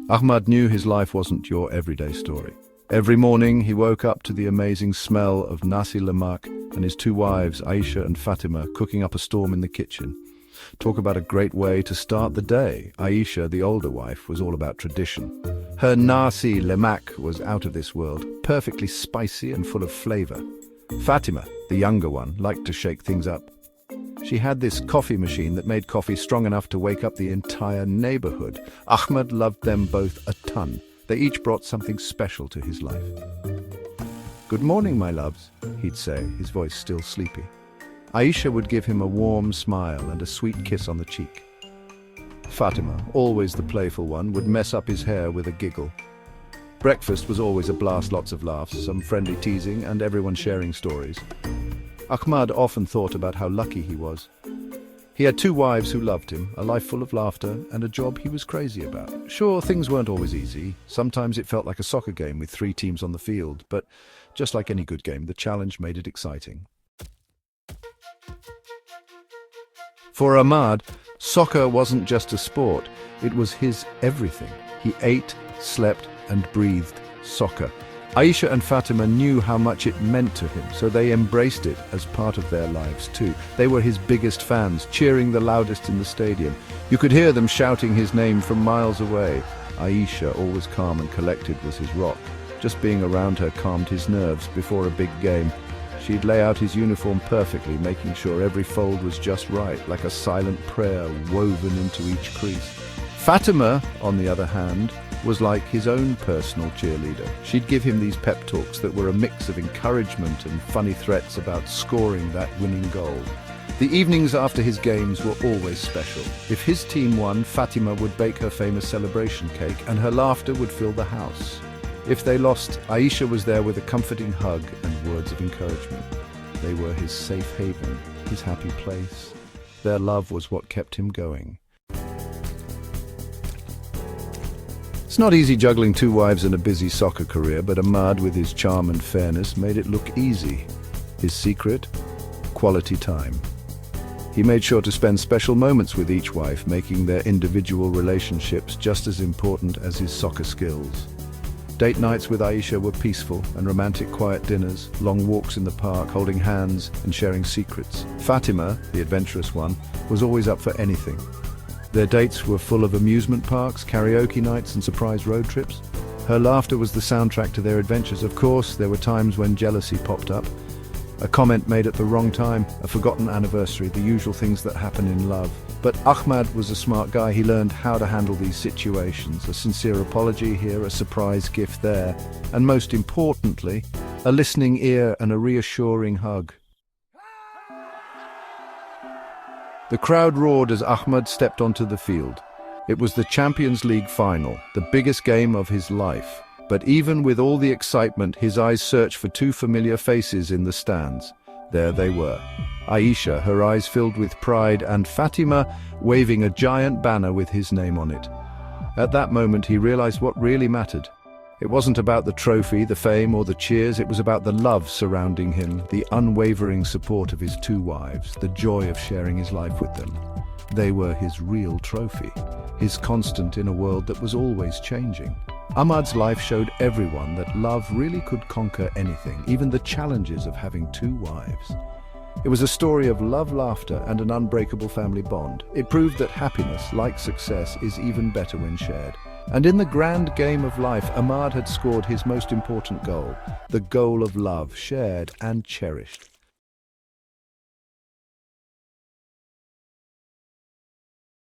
Ahmad knew his life wasn't your everyday story. Every morning he woke up to the amazing smell of nasi lemak and his two wives, Aisha and Fatima, cooking up a storm in the kitchen. Talk about a great way to start the day. Aisha, the older wife, was all about tradition. Her nasi lemak was out of this world, perfectly spicy and full of flavor. Fatima, the younger one, liked to shake things up. She had this coffee machine that made coffee strong enough to wake up the entire neighborhood. Ahmad loved them both a ton. They each brought something special to his life. "Good morning, my loves," he'd say, his voice still sleepy. Aisha would give him a warm smile and a sweet kiss on the cheek. Fatima, always the playful one, would mess up his hair with a giggle. Breakfast was always a blast, lots of laughs, some friendly teasing, and everyone sharing stories. Ahmad often thought about how lucky he was. He had two wives who loved him, a life full of laughter, and a job he was crazy about. Sure, things weren't always easy. Sometimes it felt like a soccer game with 3 teams on the field, but just like any good game, the challenge made it exciting. For Ahmad, soccer wasn't just a sport, it was his everything. He ate, slept, and breathed soccer. Aisha and Fatima knew how much it meant to him, so they embraced it as part of their lives too. They were his biggest fans, cheering the loudest in the stadium. You could hear them shouting his name from miles away. Aisha, always calm and collected, was his rock. Just being around her calmed his nerves before a big game. She'd lay out his uniform perfectly, making sure every fold was just right, like a silent prayer woven into each crease. Fatima, on the other hand, was like his own personal cheerleader. She'd give him these pep talks that were a mix of encouragement and funny threats about scoring that winning goal. The evenings after his games were always special. If his team won, Fatima would bake her famous celebration cake, and her laughter would fill the house. If they lost, Aisha was there with a comforting hug and words of encouragement. They were his safe haven, his happy place. Their love was what kept him going. It's not easy juggling 2 wives and a busy soccer career, but Ahmad, with his charm and fairness, made it look easy. His secret? Quality time. He made sure to spend special moments with each wife, making their individual relationships just as important as his soccer skills. Date nights with Aisha were peaceful and romantic, quiet dinners, long walks in the park, holding hands and sharing secrets. Fatima, the adventurous one, was always up for anything. Their dates were full of amusement parks, karaoke nights, and surprise road trips. Her laughter was the soundtrack to their adventures. Of course, there were times when jealousy popped up. A comment made at the wrong time, a forgotten anniversary, the usual things that happen in love. But Ahmad was a smart guy. He learned how to handle these situations. A sincere apology here, a surprise gift there, and most importantly, a listening ear and a reassuring hug. The crowd roared as Ahmad stepped onto the field. It was the Champions League final, the biggest game of his life. But even with all the excitement, his eyes searched for 2 familiar faces in the stands. There they were. Aisha, her eyes filled with pride, and Fatima, waving a giant banner with his name on it. At that moment, he realized what really mattered. It wasn't about the trophy, the fame, or the cheers. It was about the love surrounding him, the unwavering support of his 2 wives, the joy of sharing his life with them. They were his real trophy, his constant in a world that was always changing. Ahmad's life showed everyone that love really could conquer anything, even the challenges of having 2 wives. It was a story of love, laughter, and an unbreakable family bond. It proved that happiness, like success, is even better when shared. And in the grand game of life, Ahmad had scored his most important goal, the goal of love, shared and cherished.